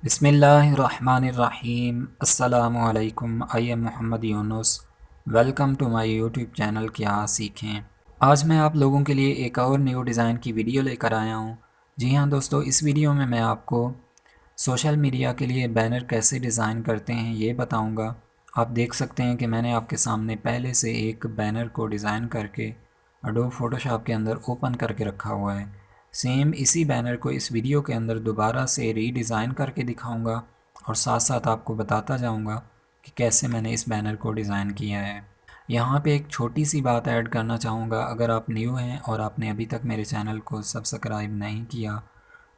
बिस्मिल्लाहिर्रहमानिर्रहीम। अस्सलामुअलैकुम। I am Mohammad Yunus. Welcome to my YouTube channel क्या सीखें। आज मैं आप लोगों के लिए एक और न्यू डिज़ाइन की वीडियो लेकर आया हूँ। जी हाँ दोस्तों, इस वीडियो में मैं आपको सोशल मीडिया के लिए बैनर कैसे डिज़ाइन करते हैं ये बताऊँगा। आप देख सकते हैं कि मैंने आपके सामने पहले से एक बैनर को डिज़ाइन करके एडोब फोटोशॉप के अंदर ओपन करके रखा हुआ है। सेम इसी बैनर को इस वीडियो के अंदर दोबारा से रीडिज़ाइन करके दिखाऊंगा और साथ साथ आपको बताता जाऊंगा कि कैसे मैंने इस बैनर को डिज़ाइन किया है। यहाँ पे एक छोटी सी बात ऐड करना चाहूँगा, अगर आप न्यू हैं और आपने अभी तक मेरे चैनल को सब्सक्राइब नहीं किया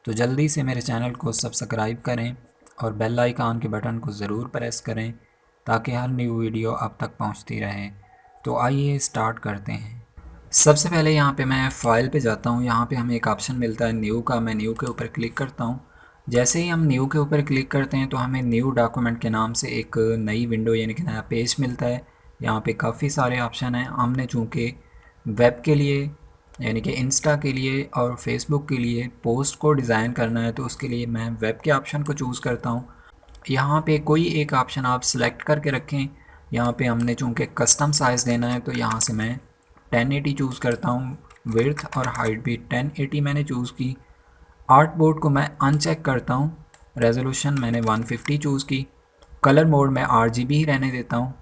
तो जल्दी से मेरे चैनल को सब्सक्राइब करें और बेल आइकन के बटन को ज़रूर प्रेस करें ताकि हर न्यू वीडियो आप तक पहुँचती रहे। तो आइए स्टार्ट करते हैं। सबसे पहले यहाँ पे मैं फ़ाइल पे जाता हूँ। यहाँ पे हमें एक ऑप्शन मिलता है न्यू का। मैं न्यू के ऊपर क्लिक करता हूँ। जैसे ही हम न्यू के ऊपर क्लिक करते हैं तो हमें न्यू डॉक्यूमेंट के नाम से एक नई विंडो यानी कि नया पेज मिलता है। यहाँ पे काफ़ी सारे ऑप्शन हैं। हमने चूँकि वेब के लिए यानी कि इंस्टा के लिए और फेसबुक के लिए पोस्ट को डिज़ाइन करना है तो उसके लिए मैं वेब के ऑप्शन को चूज़ करता हूँ। यहाँ पे कोई एक ऑप्शन आप सिलेक्ट करके रखें। यहाँ पे हमने चूँकि कस्टम साइज़ देना है तो यहाँ से मैं 1080 चूज़ करता हूँ। विड्थ और हाइट भी 1080 मैंने चूज़ की। आर्ट बोर्ड को मैं अनचेक करता हूँ। रेजोल्यूशन मैंने 150 चूज़ की। कलर मोड में RGB ही रहने देता हूँ।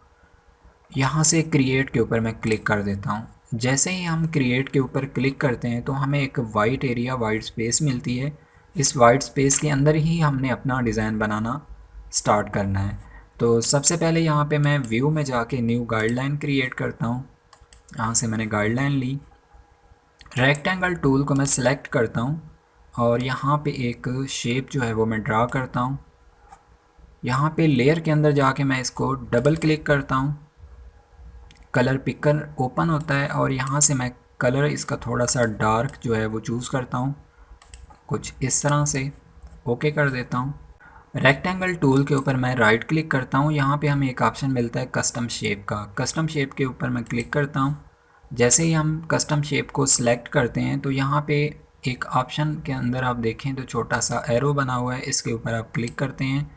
यहाँ से क्रिएट के ऊपर मैं क्लिक कर देता हूँ। जैसे ही हम क्रिएट के ऊपर क्लिक करते हैं तो हमें एक वाइट एरिया, वाइट स्पेस मिलती है। इस वाइट स्पेस के अंदर ही हमने अपना डिज़ाइन बनाना स्टार्ट करना है। तो सबसे पहले यहाँ पे मैं व्यू में जाके न्यू गाइडलाइन क्रिएट करता हूँ। यहाँ से मैंने गाइडलाइन ली। रेक्टेंगल टूल को मैं सिलेक्ट करता हूँ और यहाँ पे एक शेप जो है वो मैं ड्रा करता हूँ। यहाँ पे लेयर के अंदर जाके मैं इसको डबल क्लिक करता हूँ। कलर पिकर ओपन होता है और यहाँ से मैं कलर इसका थोड़ा सा डार्क जो है वो चूज़ करता हूँ, कुछ इस तरह से। ओके कर देता हूँ। रेक्टेंगल टूल के ऊपर मैं राइट क्लिक करता हूँ। यहाँ पे हमें एक ऑप्शन मिलता है कस्टम शेप का। कस्टम शेप के ऊपर मैं क्लिक करता हूँ। जैसे ही हम कस्टम शेप को सिलेक्ट करते हैं तो यहाँ पे एक ऑप्शन के अंदर आप देखें तो छोटा सा एरो बना हुआ है, इसके ऊपर आप क्लिक करते हैं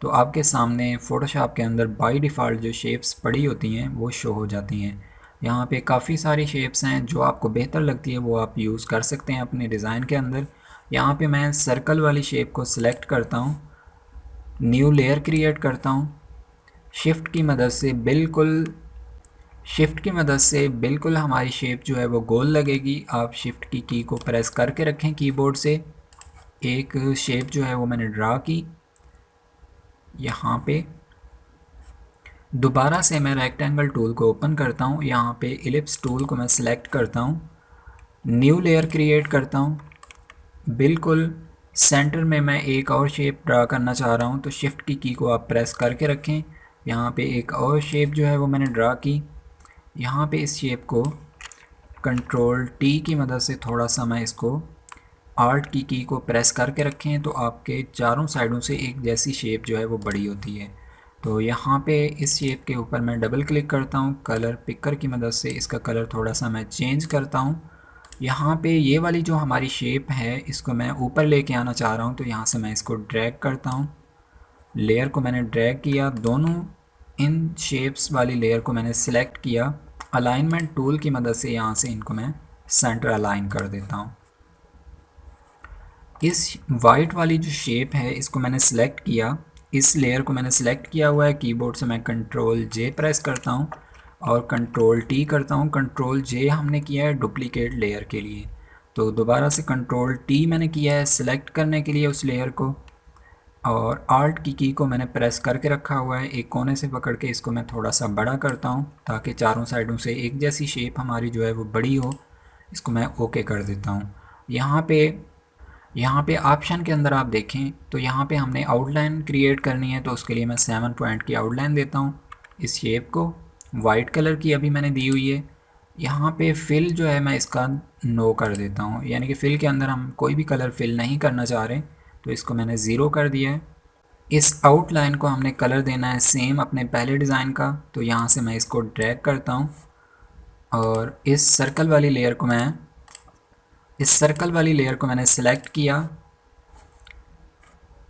तो आपके सामने फ़ोटोशॉप के अंदर बाय डिफ़ॉल्ट जो शेप्स पड़ी होती हैं वो शो हो जाती हैं। यहाँ पे काफ़ी सारी शेप्स हैं, जो आपको बेहतर लगती है वो आप यूज़ कर सकते हैं अपने डिज़ाइन के अंदर। यहाँ पे मैं सर्कल वाली शेप को सिलेक्ट करता हूँ, न्यू लेयर क्रिएट करता हूँ। शिफ्ट की मदद से बिल्कुल हमारी शेप जो है वो गोल लगेगी। आप शिफ्ट की को प्रेस करके रखें कीबोर्ड से। एक शेप जो है वो मैंने ड्रा की। यहाँ पे दोबारा से मैं रेक्टेंगल टूल को ओपन करता हूँ। यहाँ पे इलिप्स टूल को मैं सिलेक्ट करता हूँ, न्यू लेयर क्रिएट करता हूँ। बिल्कुल सेंटर में मैं एक और शेप ड्रा करना चाह रहा हूँ तो शिफ्ट की को आप प्रेस करके रखें। यहाँ पे एक और शेप जो है वो मैंने ड्रा की। यहाँ पे इस शेप को Ctrl+T की मदद से थोड़ा सा मैं इसको आर्ट की को प्रेस करके रखें तो आपके चारों साइडों से एक जैसी शेप जो है वो बड़ी होती है। तो यहाँ पे इस शेप के ऊपर मैं डबल क्लिक करता हूँ। कलर पिकर की मदद से इसका कलर थोड़ा सा मैं चेंज करता हूँ। यहाँ पे ये वाली जो हमारी शेप है इसको मैं ऊपर लेके आना चाह रहा हूँ तो यहाँ से मैं इसको ड्रैग करता हूँ। लेयर को मैंने ड्रैग किया, दोनों इन शेप्स वाली लेयर को मैंने सिलेक्ट किया। अलाइनमेंट टूल की मदद से यहाँ से इनको मैं सेंटर अलाइन कर देता हूँ। इस वाइट वाली जो शेप है इसको मैंने सिलेक्ट किया। इस लेयर को मैंने सिलेक्ट किया हुआ है। कीबोर्ड से मैं Ctrl+J प्रेस करता हूँ और Ctrl+T करता हूँ। Ctrl+J हमने किया है डुप्लीकेट लेयर के लिए, तो दोबारा से Ctrl+T मैंने किया है सिलेक्ट करने के लिए उस लेयर को। और आल्ट की को मैंने प्रेस करके रखा हुआ है। एक कोने से पकड़ के इसको मैं थोड़ा सा बड़ा करता हूँ ताकि चारों साइडों से एक जैसी शेप हमारी जो है वो बड़ी हो। इसको मैं ओके कर देता हूँ। यहाँ पे ऑप्शन के अंदर आप देखें तो यहाँ पे हमने आउटलाइन क्रिएट करनी है तो उसके लिए मैं 7 पॉइंट की आउटलाइन देता हूँ। इस शेप को वाइट कलर की अभी मैंने दी हुई है। यहाँ पे फिल जो है मैं इसका नो कर देता हूँ, यानी कि फिल के अंदर हम कोई भी कलर फिल नहीं करना चाह रहे तो इसको मैंने ज़ीरो कर दिया है। इस आउटलाइन को हमने कलर देना है सेम अपने पहले डिज़ाइन का, तो यहाँ से मैं इसको ड्रैग करता हूँ और इस सर्कल वाली लेयर को मैंने सेलेक्ट किया।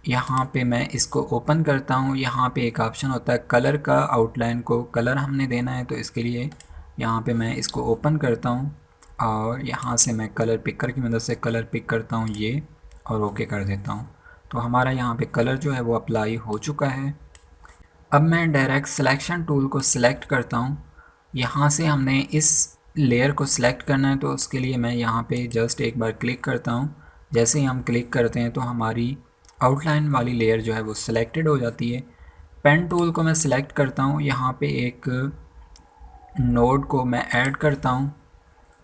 यहाँ पे मैं इसको ओपन करता हूँ। यहाँ पे एक ऑप्शन होता है कलर का, आउटलाइन को कलर हमने देना है, तो इसके लिए यहाँ पे मैं इसको ओपन करता हूँ और यहाँ से मैं कलर पिकर की मदद से कलर पिक करता हूँ ये, और ओके कर देता हूँ। तो हमारा यहाँ पे कलर जो है वो अप्लाई हो चुका है। अब मैं डायरेक्ट सिलेक्शन टूल को सिलेक्ट करता हूँ। यहाँ से हमने इस लेयर को सिलेक्ट करना है, तो उसके लिए मैं यहाँ पे जस्ट एक बार क्लिक करता हूँ। जैसे ही हम क्लिक करते हैं तो हमारी आउटलाइन वाली लेयर जो है वो सिलेक्टेड हो जाती है। पेन टूल को मैं सिलेक्ट करता हूँ, यहाँ पे एक नोड को मैं ऐड करता हूँ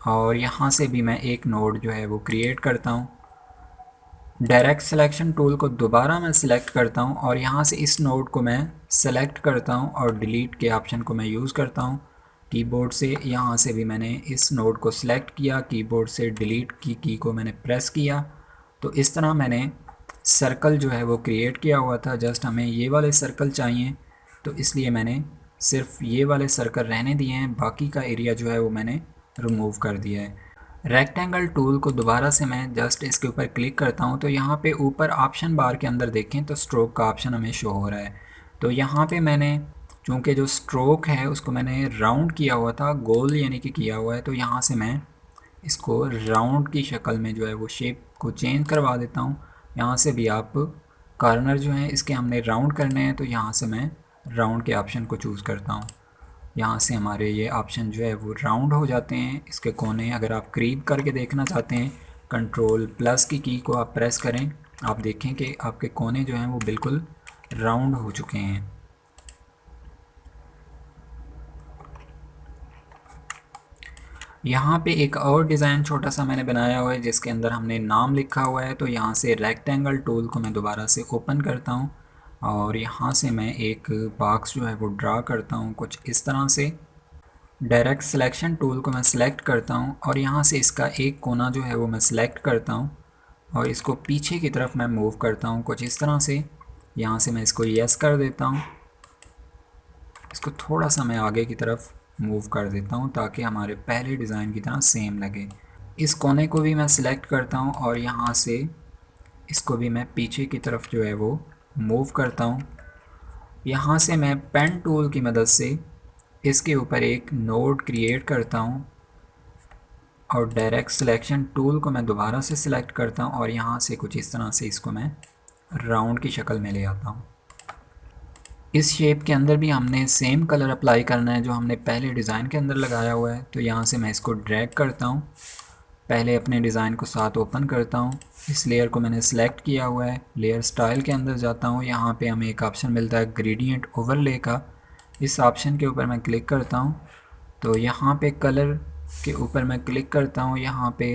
और यहाँ से भी मैं एक नोड जो है वो क्रिएट करता हूँ। डायरेक्ट सिलेक्शन टूल को दोबारा मैं सिलेक्ट करता हूँ और यहाँ से इस नोड को मैं सेलेक्ट करता हूँ और डिलीट के ऑप्शन को मैं यूज़ करता हूँ कीबोर्ड से। यहाँ से भी मैंने इस नोड को सिलेक्ट किया, कीबोर्ड से डिलीट की को मैंने प्रेस किया। तो इस तरह मैंने सर्कल जो है वो क्रिएट किया हुआ था। जस्ट हमें ये वाले सर्कल चाहिए, तो इसलिए मैंने सिर्फ ये वाले सर्कल रहने दिए हैं, बाकी का एरिया जो है वो मैंने रिमूव कर दिया है। रेक्टेंगल टूल को दोबारा से मैं जस्ट इसके ऊपर क्लिक करता हूँ, तो यहाँ पे ऊपर ऑप्शन बार के अंदर देखें तो स्ट्रोक का ऑप्शन हमें शो हो रहा है। तो यहाँ पे मैंने चूँकि जो स्ट्रोक है उसको मैंने राउंड किया हुआ था, गोल यानी कि किया हुआ है, तो यहाँ से मैं इसको राउंड की शक्ल में जो है वो शेप को चेंज करवा देता हूँ। यहाँ से भी आप कॉर्नर जो हैं इसके हमने राउंड करने हैं, तो यहाँ से मैं राउंड के ऑप्शन को चूज़ करता हूँ। यहाँ से हमारे ये ऑप्शन जो है वो राउंड हो जाते हैं। इसके कोने अगर आप क्रीप करके देखना चाहते हैं, कंट्रोल प्लस की को आप प्रेस करें, आप देखें कि आपके कोने जो हैं वो बिल्कुल राउंड हो चुके हैं। यहाँ पे एक और डिज़ाइन छोटा सा मैंने बनाया हुआ है जिसके अंदर हमने नाम लिखा हुआ है। तो यहाँ से रेक्टेंगल टूल को मैं दोबारा से ओपन करता हूँ और यहाँ से मैं एक बॉक्स जो है वो ड्रा करता हूँ कुछ इस तरह से। डायरेक्ट सिलेक्शन टूल को मैं सिलेक्ट करता हूँ और यहाँ से इसका एक कोना जो है वो मैं सिलेक्ट करता हूँ और इसको पीछे की तरफ मैं मूव करता हूँ कुछ इस तरह से। यहाँ से मैं इसको यस कर देता हूँ, इसको थोड़ा सा मैं आगे की तरफ मूव कर देता हूँ ताकि हमारे पहले डिज़ाइन की तरह सेम लगे। इस कोने को भी मैं सिलेक्ट करता हूँ और यहाँ से इसको भी मैं पीछे की तरफ जो है वो मूव करता हूँ। यहाँ से मैं पेन टूल की मदद से इसके ऊपर एक नोड क्रिएट करता हूँ और डायरेक्ट सिलेक्शन टूल को मैं दोबारा से सिलेक्ट करता हूँ और यहाँ से कुछ इस तरह से इसको मैं राउंड की शक्ल में ले आता हूँ। इस शेप के अंदर भी हमने सेम कलर अप्लाई करना है जो हमने पहले डिज़ाइन के अंदर लगाया हुआ है। तो यहाँ से मैं इसको ड्रैग करता हूँ, पहले अपने डिज़ाइन को साथ ओपन करता हूँ। इस लेयर को मैंने सेलेक्ट किया हुआ है, लेयर स्टाइल के अंदर जाता हूँ। यहाँ पे हमें एक ऑप्शन मिलता है ग्रेडियंट ओवरले का, इस ऑप्शन के ऊपर मैं क्लिक करता हूँ। तो यहाँ पे कलर के ऊपर मैं क्लिक करता हूँ, यहाँ पे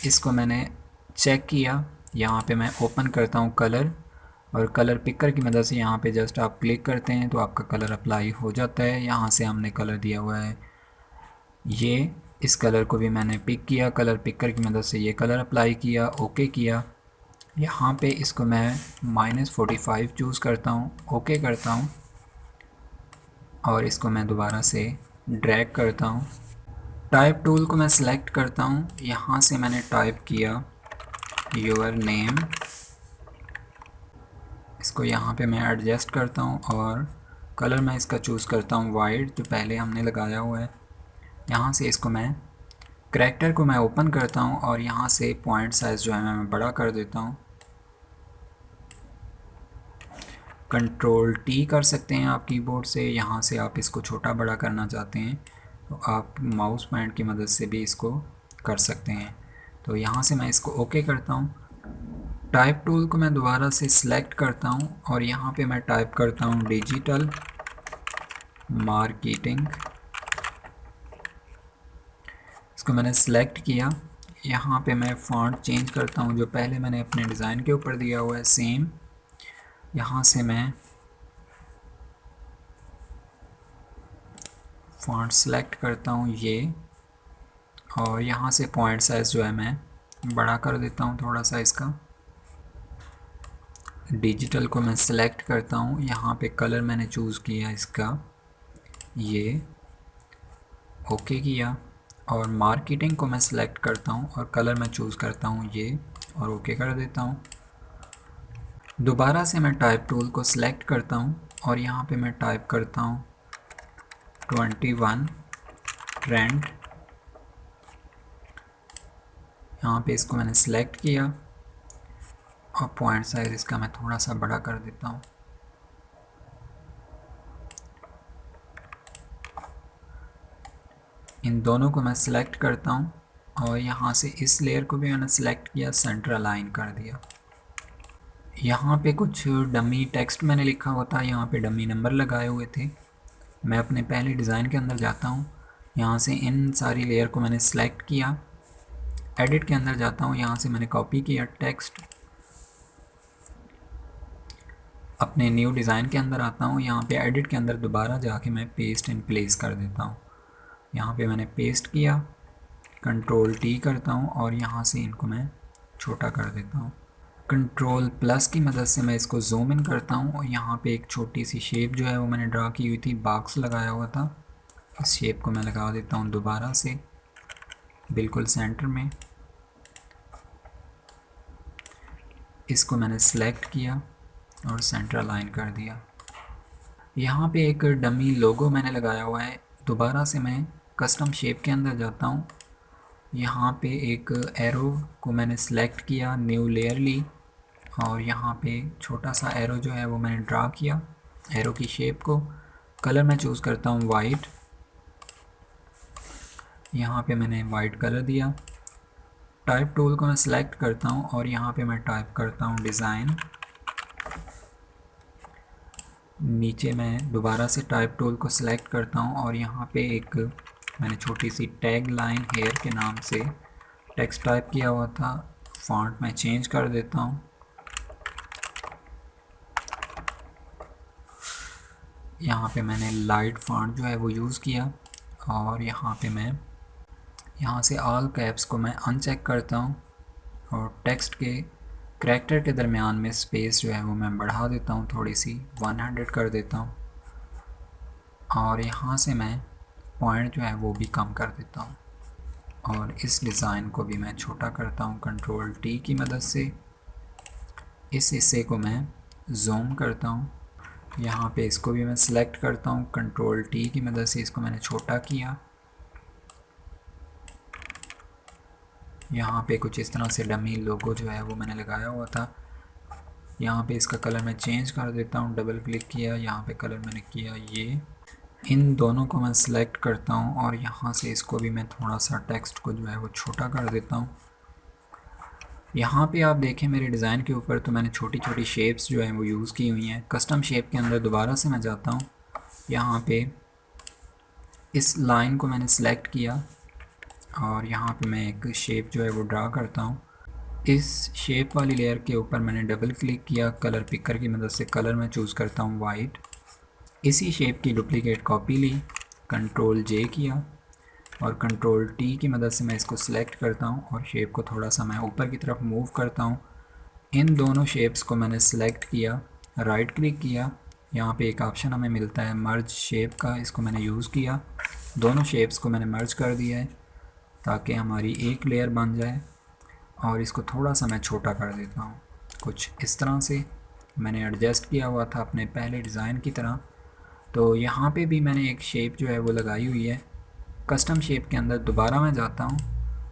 इसको मैंने चेक किया, यहाँ पे मैं ओपन करता हूँ कलर और कलर पिकर की मदद से यहाँ पे जस्ट आप क्लिक करते हैं तो आपका कलर अप्लाई हो जाता है। यहाँ से हमने कलर दिया हुआ है ये, इस कलर को भी मैंने पिक किया, कलर पिकर की मदद से ये कलर अप्लाई किया, ओके किया। यहाँ पे इसको मैं -45 चूज़ करता हूँ, ओके करता हूँ और इसको मैं दोबारा से ड्रैग करता हूँ। टाइप टूल को मैं सिलेक्ट करता हूँ, यहाँ से मैंने टाइप किया योर नेम, इसको यहाँ पे मैं एडजस्ट करता हूँ और कलर मैं इसका चूज़ करता हूँ वाइट जो पहले हमने लगाया हुआ है। यहाँ से इसको मैं करैक्टर को मैं ओपन करता हूँ और यहाँ से पॉइंट साइज़ जो है मैं बड़ा कर देता हूँ। कंट्रोल टी कर सकते हैं आप कीबोर्ड से, यहाँ से आप इसको छोटा बड़ा करना चाहते हैं तो आप माउस पॉइंट की मदद से भी इसको कर सकते हैं। तो यहाँ से मैं इसको ओके करता हूँ। टाइप टूल को मैं दोबारा से सिलेक्ट करता हूँ और यहाँ पे मैं टाइप करता हूँ डिजिटल मार्केटिंग, इसको मैंने सिलेक्ट किया। यहाँ पे मैं फ़ॉन्ट चेंज करता हूँ जो पहले मैंने अपने डिज़ाइन के ऊपर दिया हुआ है सेम। यहाँ से मैं फ़ॉन्ट सेलेक्ट करता हूँ ये और यहाँ से पॉइंट साइज़ जो है मैं बड़ा कर देता हूँ थोड़ा सा इसका। डिजिटल को मैं सिलेक्ट करता हूँ, यहाँ पे कलर मैंने चूज़ किया इसका ये, ओके किया और मार्केटिंग को मैं सिलेक्ट करता हूँ और कलर मैं चूज़ करता हूँ ये और ओके कर देता हूँ। दोबारा से मैं टाइप टूल को सिलेक्ट करता हूँ और यहाँ पे मैं टाइप करता हूँ 21 ट्रेंड। यहाँ पे इसको मैंने सिलेक्ट किया और पॉइंट साइज इसका मैं थोड़ा सा बड़ा कर देता हूँ। इन दोनों को मैं सिलेक्ट करता हूँ और यहाँ से इस लेयर को भी मैंने सिलेक्ट किया, सेंटर अलाइन कर दिया। यहाँ पे कुछ डमी टेक्स्ट मैंने लिखा हुआ था, यहाँ पे डमी नंबर लगाए हुए थे। मैं अपने पहले डिज़ाइन के अंदर जाता हूँ, यहाँ से इन सारी लेयर को मैंने सिलेक्ट किया, एडिट के अंदर जाता हूँ, यहाँ से मैंने कॉपी किया टेक्स्ट, अपने न्यू डिज़ाइन के अंदर आता हूँ, यहाँ पे एडिट के अंदर दोबारा जाके मैं पेस्ट इन प्लेस कर देता हूँ। यहाँ पे मैंने पेस्ट किया, कंट्रोल टी करता हूँ और यहाँ से इनको मैं छोटा कर देता हूँ। कंट्रोल प्लस की मदद से मैं इसको जूम इन करता हूँ और यहाँ पे एक छोटी सी शेप जो है वो मैंने ड्रा की हुई थी, बॉक्स लगाया हुआ था, इस शेप को मैं लगा देता हूँ दोबारा से बिल्कुल सेंटर में। इसको मैंने सेलेक्ट किया और सेंटर अलाइन कर दिया। यहाँ पे एक डमी लोगो मैंने लगाया हुआ है। दोबारा से मैं कस्टम शेप के अंदर जाता हूँ, यहाँ पे एक एरो को मैंने सेलेक्ट किया, न्यू लेयर ली और यहाँ पे छोटा सा एरो जो है वो मैंने ड्रा किया, एरो की शेप को। कलर मैं चूज़ करता हूँ वाइट, यहाँ पे मैंने वाइट कलर दिया। टाइप टूल को मैं सिलेक्ट करता हूँ और यहाँ पे मैं टाइप करता हूँ डिज़ाइन। नीचे मैं दोबारा से टाइप टूल को सिलेक्ट करता हूँ और यहाँ पे एक मैंने छोटी सी टैग लाइन हेयर के नाम से टेक्स्ट टाइप किया हुआ था, फॉन्ट मैं चेंज कर देता हूँ। यहाँ पे मैंने लाइट फॉन्ट जो है वो यूज़ किया और यहाँ पे मैं यहाँ से ऑल कैप्स को मैं अनचेक करता हूँ और टेक्स्ट के करैक्टर के दरमियान में स्पेस जो है वो मैं बढ़ा देता हूँ, थोड़ी सी 100 कर देता हूँ और यहाँ से मैं पॉइंट जो है वो भी कम कर देता हूँ और इस डिज़ाइन को भी मैं छोटा करता हूँ कंट्रोल टी की मदद से। इस हिस्से को मैं जूम करता हूँ, यहाँ पे इसको भी मैं सिलेक्ट करता हूँ, कंट्रोल टी की मदद से इसको मैंने छोटा किया। यहाँ पे कुछ इस तरह से डमी लोगो जो है वो मैंने लगाया हुआ था। यहाँ पे इसका कलर मैं चेंज कर देता हूँ, डबल क्लिक किया, यहाँ पे कलर मैंने किया ये। इन दोनों को मैं सिलेक्ट करता हूँ और यहाँ से इसको भी मैं थोड़ा सा टेक्स्ट को जो है वो छोटा कर देता हूँ। यहाँ पे आप देखें मेरे डिज़ाइन के ऊपर तो मैंने छोटी छोटी शेप्स जो हैं वो यूज़ की हुई हैं। कस्टम शेप के अंदर दोबारा से मैं जाता हूँ, यहाँ पे इस लाइन को मैंने सिलेक्ट किया और यहाँ पे मैं एक शेप जो है वो ड्रा करता हूँ। इस शेप वाली लेयर के ऊपर मैंने डबल क्लिक किया, कलर पिकर की मदद से कलर मैं चूज़ करता हूँ वाइट। इसी शेप की डुप्लीकेट कॉपी ली, कंट्रोल जे किया और कंट्रोल टी की मदद से मैं इसको सिलेक्ट करता हूँ और शेप को थोड़ा सा मैं ऊपर की तरफ मूव करता हूँ। इन दोनों शेप्स को मैंने सिलेक्ट किया, राइट क्लिक किया, यहाँ पे एक ऑप्शन हमें मिलता है मर्ज शेप का, इसको मैंने यूज़ किया। दोनों शेप्स को मैंने मर्ज कर दिया है ताकि हमारी एक लेयर बन जाए और इसको थोड़ा सा मैं छोटा कर देता हूँ, कुछ इस तरह से मैंने एडजस्ट किया हुआ था अपने पहले डिज़ाइन की तरह। तो यहाँ पे भी मैंने एक शेप जो है वो लगाई हुई है। कस्टम शेप के अंदर दोबारा मैं जाता हूँ,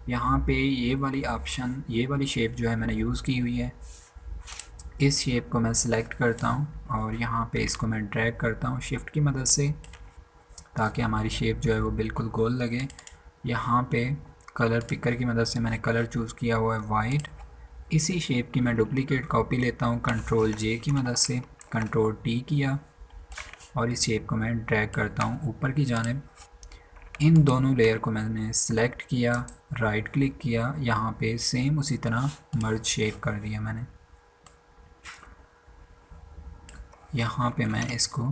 यहाँ पे ये वाली ऑप्शन, ये वाली शेप जो है मैंने यूज़ की हुई है। इस शेप को मैं सिलेक्ट करता हूँ और यहाँ पे इसको मैं ड्रैग करता हूँ शिफ्ट की मदद से ताकि हमारी शेप जो है वो बिल्कुल गोल लगे। यहाँ पे कलर पिकर की मदद से मैंने कलर चूज़ किया हुआ है वाइट। इसी शेप की मैं डुप्लीकेट कॉपी लेता हूँ, कंट्रोल जे की मदद से कंट्रोल टी किया और इस शेप को मैं ड्रैग करता हूँ ऊपर की जानिब। इन दोनों लेयर को मैंने सिलेक्ट किया, राइट क्लिक किया, यहाँ पे सेम उसी तरह मर्ज शेप कर दिया मैंने। यहाँ पे मैं इसको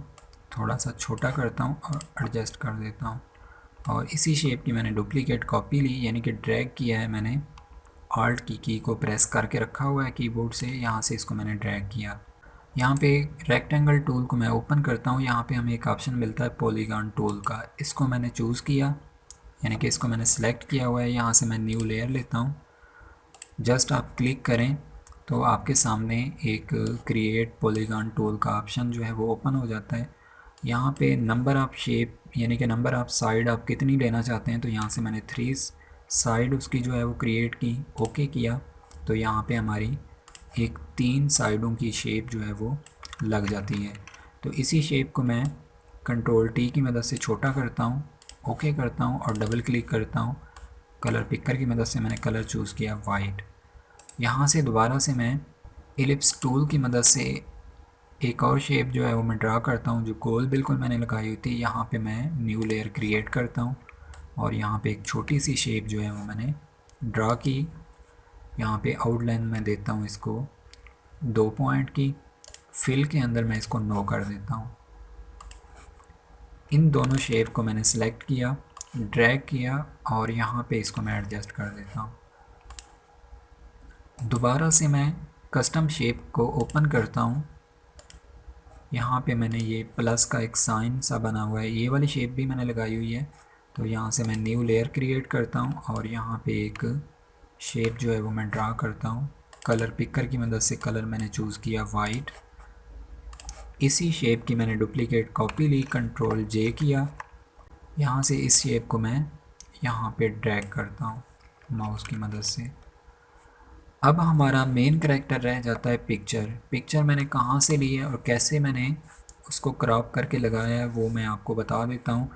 थोड़ा सा छोटा करता हूँ और एडजस्ट कर देता हूँ और इसी शेप की मैंने डुप्लीकेट कॉपी ली, यानी कि ड्रैग किया है मैंने। ऑल्ट की को प्रेस करके रखा हुआ है कीबोर्ड से, यहाँ से इसको मैंने ड्रैग किया। यहाँ पे रेक्टेंगल टूल को मैं ओपन करता हूँ, यहाँ पे हमें एक ऑप्शन मिलता है पॉलीगॉन टूल का, इसको मैंने चूज़ किया, यानी कि इसको मैंने सेलेक्ट किया हुआ है। यहाँ से मैं न्यू लेयर लेता हूँ, जस्ट आप क्लिक करें तो आपके सामने एक क्रिएट पॉलीगॉन टूल का ऑप्शन जो है वो ओपन हो जाता है। यहाँ पे नंबर ऑफ शेप यानी कि नंबर ऑफ साइड आप कितनी लेना चाहते हैं, तो यहाँ से मैंने 3 साइड उसकी जो है वो क्रिएट की, ओके किया। तो यहाँ पे हमारी एक 3 साइडों की शेप जो है वो लग जाती है। तो इसी शेप को मैं कंट्रोल टी की मदद से छोटा करता हूँ, ओके करता हूँ और डबल क्लिक करता हूँ। कलर पिकर की मदद से मैंने कलर चूज़ किया वाइट। यहाँ से दोबारा से मैं एलिप्स टूल की मदद से एक और शेप जो है वो मैं ड्रा करता हूँ, जो गोल बिल्कुल मैंने लगाई हुई थी। यहाँ पे मैं न्यू लेयर क्रिएट करता हूँ और यहाँ पे एक छोटी सी शेप जो है वो मैंने ड्रा की। यहाँ पे आउटलाइन मैं देता हूँ इसको 2 पॉइंट की, फिल के अंदर मैं इसको 9 कर देता हूँ। इन दोनों शेप को मैंने सेलेक्ट किया, ड्रैग किया और यहाँ पे इसको मैं एडजस्ट कर देता हूँ। दोबारा से मैं कस्टम शेप को ओपन करता हूँ। यहाँ पे मैंने ये प्लस का एक साइन सा बना हुआ है, ये वाली शेप भी मैंने लगाई हुई है। तो यहाँ से मैं न्यू लेयर क्रिएट करता हूँ और यहाँ पे एक शेप जो है वो मैं ड्रा करता हूँ। कलर पिकर की मदद से कलर मैंने चूज़ किया वाइट। इसी शेप की मैंने डुप्लीकेट कॉपी ली, कंट्रोल जे किया। यहाँ से इस शेप को मैं यहाँ पे ड्रैग करता हूँ माउस की मदद से। अब हमारा मेन कैरेक्टर रह जाता है पिक्चर मैंने कहाँ से ली है और कैसे मैंने उसको क्रॉप करके लगाया है वो मैं आपको बता देता हूँ।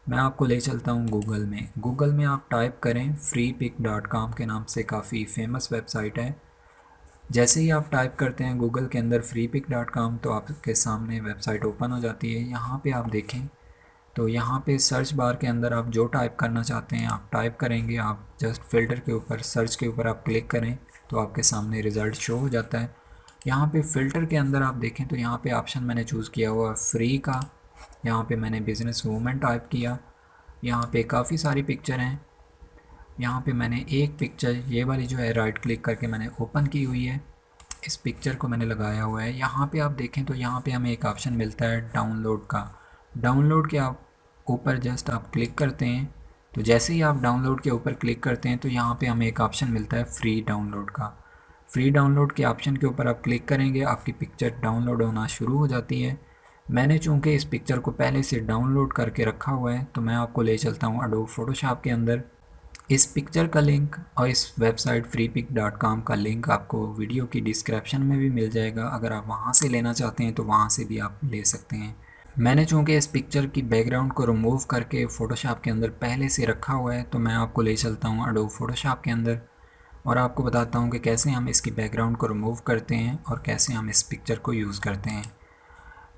मैं आपको ले चलता हूँ गूगल में आप टाइप करें freepik.com के नाम से, काफ़ी फेमस वेबसाइट है। जैसे ही आप टाइप करते हैं गूगल के अंदर freepik.com तो आपके सामने वेबसाइट ओपन हो जाती है। यहाँ पे आप देखें तो यहाँ पे सर्च बार के अंदर आप जो टाइप करना चाहते हैं आप टाइप करेंगे। आप जस्ट फ़िल्टर के ऊपर, सर्च के ऊपर आप क्लिक करें तो आपके सामने रिज़ल्ट शो हो जाता है। यहाँ पे फ़िल्टर के अंदर आप देखें तो यहाँ पे ऑप्शन मैंने चूज़ किया हुआ फ्री का। यहाँ पे मैंने बिज़नेस वूमेन टाइप किया। यहाँ पे काफ़ी सारी पिक्चर हैं। यहाँ पे मैंने एक पिक्चर ये वाली जो है राइट क्लिक करके मैंने ओपन की हुई है। इस पिक्चर को मैंने लगाया हुआ है। यहाँ पे आप देखें तो यहाँ पे हमें एक ऑप्शन मिलता है डाउनलोड का। डाउनलोड के आप ऊपर जस्ट आप क्लिक करते हैं तो जैसे ही आप डाउनलोड के ऊपर क्लिक करते हैं तो यहाँ पे हमें एक ऑप्शन मिलता है फ्री डाउनलोड का। फ्री डाउनलोड के ऑप्शन के ऊपर आप क्लिक करेंगे, आपकी पिक्चर डाउनलोड होना शुरू हो जाती है। मैंने चूँकि इस पिक्चर को पहले से डाउनलोड करके रखा हुआ है तो मैं आपको ले चलता हूँ एडोब फोटोशॉप के अंदर। इस पिक्चर का लिंक और इस वेबसाइट freepik.com का लिंक आपको वीडियो की डिस्क्रिप्शन में भी मिल जाएगा। अगर आप वहाँ से लेना चाहते हैं तो वहाँ से भी आप ले सकते हैं। मैंने चूँकि इस पिक्चर की बैकग्राउंड को रिमूव करके फ़ोटोशॉप के अंदर पहले से रखा हुआ है तो मैं आपको ले चलता हूँ एडोब फोटोशॉप के अंदर और आपको बताता हूँ कि कैसे हम इसकी बैकग्राउंड को रिमूव करते हैं और कैसे हम इस पिक्चर को यूज़ करते हैं।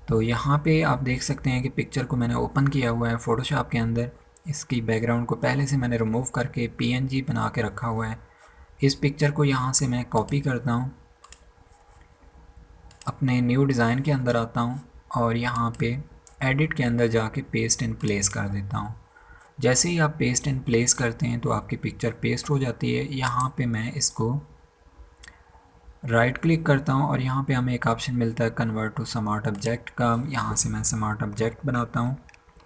तो यहाँ पे आप देख सकते हैं कि पिक्चर को मैंने ओपन किया हुआ है फ़ोटोशॉप के अंदर। इसकी बैकग्राउंड को पहले से मैंने रिमूव करके PNG बना के रखा हुआ है। इस पिक्चर को यहाँ से मैं कॉपी करता हूँ, अपने न्यू डिज़ाइन के अंदर आता हूँ और यहाँ पे एडिट के अंदर जाके पेस्ट एंड प्लेस कर देता हूँ। जैसे ही आप पेस्ट एंड प्लेस करते हैं तो आपकी पिक्चर पेस्ट हो जाती है। यहाँ पे मैं इसको राइट क्लिक करता हूँ और यहाँ पे हमें एक ऑप्शन मिलता है कन्वर्ट टू स्मार्ट ऑब्जेक्ट का। यहाँ से मैं स्मार्ट ऑब्जेक्ट बनाता हूँ,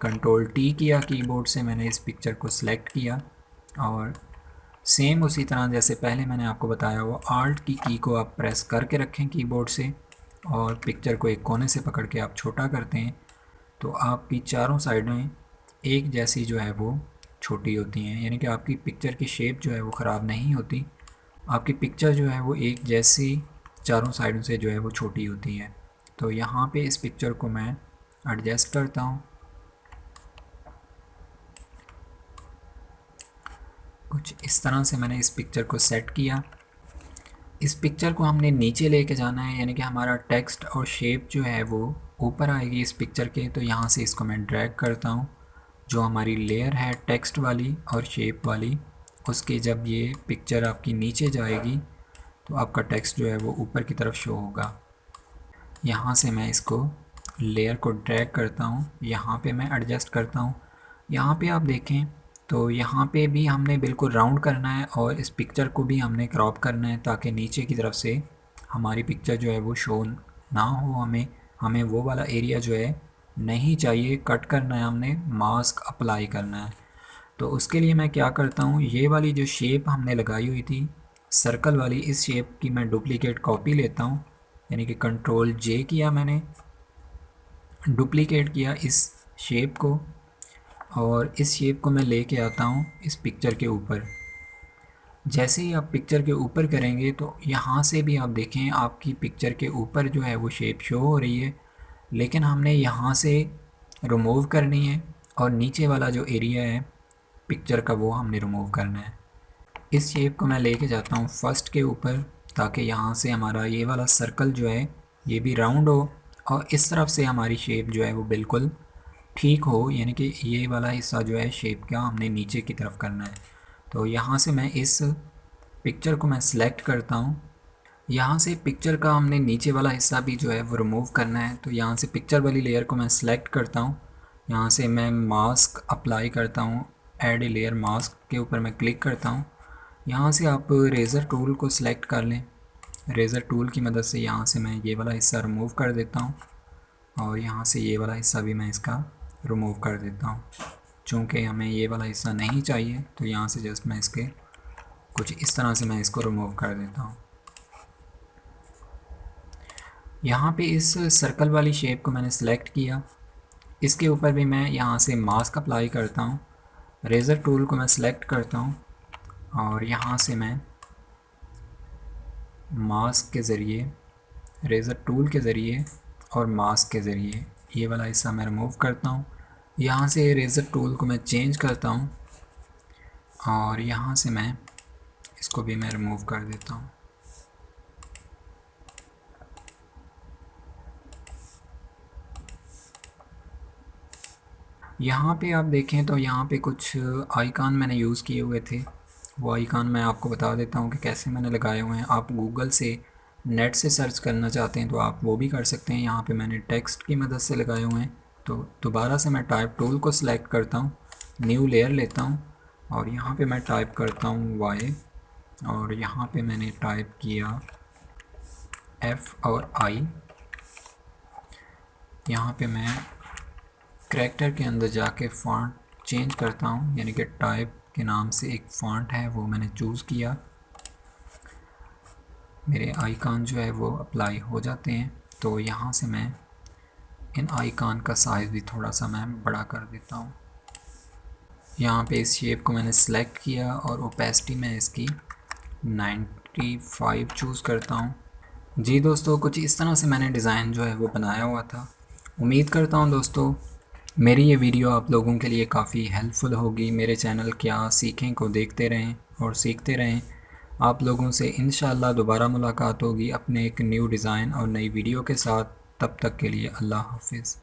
कंट्रोल टी किया कीबोर्ड से, मैंने इस पिक्चर को सिलेक्ट किया और सेम उसी तरह जैसे पहले मैंने आपको बताया वो आल्ट की को आप प्रेस करके रखें कीबोर्ड से और पिक्चर को एक कोने से पकड़ के आप छोटा करते हैं तो आपकी चारों साइडें एक जैसी जो है वो छोटी होती हैं, यानी कि आपकी पिक्चर की शेप जो है वो ख़राब नहीं होती। आपकी पिक्चर जो है वो एक जैसी चारों साइडों से जो है वो छोटी होती है। तो यहाँ पे इस पिक्चर को मैं एडजस्ट करता हूँ, कुछ इस तरह से मैंने इस पिक्चर को सेट किया। इस पिक्चर को हमने नीचे लेके जाना है, यानी कि हमारा टेक्स्ट और शेप जो है वो ऊपर आएगी इस पिक्चर के। तो यहाँ से इसको मैं ड्रैग करता हूँ, जो हमारी लेयर है टेक्स्ट वाली और शेप वाली, उसके जब ये पिक्चर आपकी नीचे जाएगी तो आपका टेक्स्ट जो है वो ऊपर की तरफ शो होगा। यहाँ से मैं इसको लेयर को ड्रैग करता हूँ, यहाँ पे मैं एडजस्ट करता हूँ। यहाँ पे आप देखें तो यहाँ पे भी हमने बिल्कुल राउंड करना है और इस पिक्चर को भी हमने क्रॉप करना है ताकि नीचे की तरफ से हमारी पिक्चर जो है वो शो ना हो। हमें वो वाला एरिया जो है नहीं चाहिए, कट करना है, हमने मास्क अप्लाई करना है। तो उसके लिए मैं क्या करता हूँ, ये वाली जो शेप हमने लगाई हुई थी सर्कल वाली इस शेप की मैं डुप्लीकेट कॉपी लेता हूँ, यानी कि कंट्रोल जे किया मैंने, डुप्लीकेट किया इस शेप को, और इस शेप को मैं लेके आता हूँ इस पिक्चर के ऊपर। जैसे ही आप पिक्चर के ऊपर करेंगे तो यहाँ से भी आप देखें आपकी पिक्चर के ऊपर जो है वो शेप शो हो रही है, लेकिन हमने यहाँ से रिमूव करनी है और नीचे वाला जो एरिया है पिक्चर का वो हमने रिमूव करना है। इस शेप को मैं लेके जाता हूँ फर्स्ट के ऊपर, ताकि यहाँ से हमारा ये वाला सर्कल जो है ये भी राउंड हो और इस तरफ से हमारी शेप जो है वो बिल्कुल ठीक हो, यानी कि ये वाला हिस्सा जो है शेप का हमने नीचे की तरफ करना है। तो यहाँ से मैं इस पिक्चर को मैं सिलेक्ट करता हूँ। यहाँ से पिक्चर का हमने नीचे वाला हिस्सा भी जो है वो रिमूव करना है, तो यहाँ से पिक्चर वाली लेयर को मैं सिलेक्ट करता हूँ। यहाँ से मैं मास्क अप्लाई करता हूँ, ऐड ए लेयर मास्क के ऊपर मैं क्लिक करता हूँ। यहाँ से आप रेज़र टूल को सिलेक्ट कर लें। रेज़र टूल की मदद से यहाँ से मैं ये वाला हिस्सा रिमूव कर देता हूँ और यहाँ से ये वाला हिस्सा भी मैं इसका रिमूव कर देता हूँ। चूँकि हमें ये वाला हिस्सा नहीं चाहिए तो यहाँ से जस्ट मैं इसके कुछ इस तरह से मैं इसको रिमूव कर देता हूँ। यहाँ पे इस सर्कल वाली शेप को मैंने सेलेक्ट किया, इसके ऊपर भी मैं यहाँ से मास्क अप्लाई करता हूँ। रेज़र टूल को मैं सेलेक्ट करता हूँ और यहाँ से मैं मास्क के ज़रिए, रेज़र टूल के ज़रिए और मास्क के ज़रिए ये वाला हिस्सा मैं रिमूव करता हूँ। यहाँ से रेज़र टूल को मैं चेंज करता हूँ और यहाँ से मैं इसको भी मैं रिमूव कर देता हूँ। यहाँ पे आप देखें तो यहाँ पे कुछ आइकॉन मैंने यूज़ किए हुए थे, वो आइकॉन मैं आपको बता देता हूँ कि कैसे मैंने लगाए हुए हैं। आप गूगल से नेट से सर्च करना चाहते हैं तो आप वो भी कर सकते हैं। यहाँ पे मैंने टेक्स्ट की मदद से लगाए हुए हैं। तो दोबारा से मैं टाइप टूल को सिलेक्ट करता हूँ, न्यू लेयर लेता हूँ और यहाँ पे मैं टाइप करता हूँ वाई और यहाँ पे मैंने टाइप किया F और I। यहाँ पे मैं करैक्टर के अंदर जाके फ़ॉन्ट चेंज करता हूँ, यानी कि टाइप के नाम से एक फ़ॉन्ट है वो मैंने चूज़ किया। मेरे आइकॉन जो है वो अप्लाई हो जाते हैं। तो यहाँ से मैं इन आइकॉन का साइज़ भी थोड़ा सा मैं बड़ा कर देता हूँ। यहाँ पे इस शेप को मैंने सेलेक्ट किया और ओपेसिटी मैं इसकी 95 चूज़ करता हूँ। जी दोस्तों, कुछ इस तरह से मैंने डिज़ाइन जो है वो बनाया हुआ था। उम्मीद करता हूँ दोस्तों मेरी ये वीडियो आप लोगों के लिए काफ़ी हेल्पफुल होगी। मेरे चैनल क्या सीखें को देखते रहें और सीखते रहें। आप लोगों से इंशाअल्लाह दोबारा मुलाकात होगी अपने एक न्यू डिज़ाइन और नई वीडियो के साथ। तब तक के लिए अल्लाह हाफ़िज़।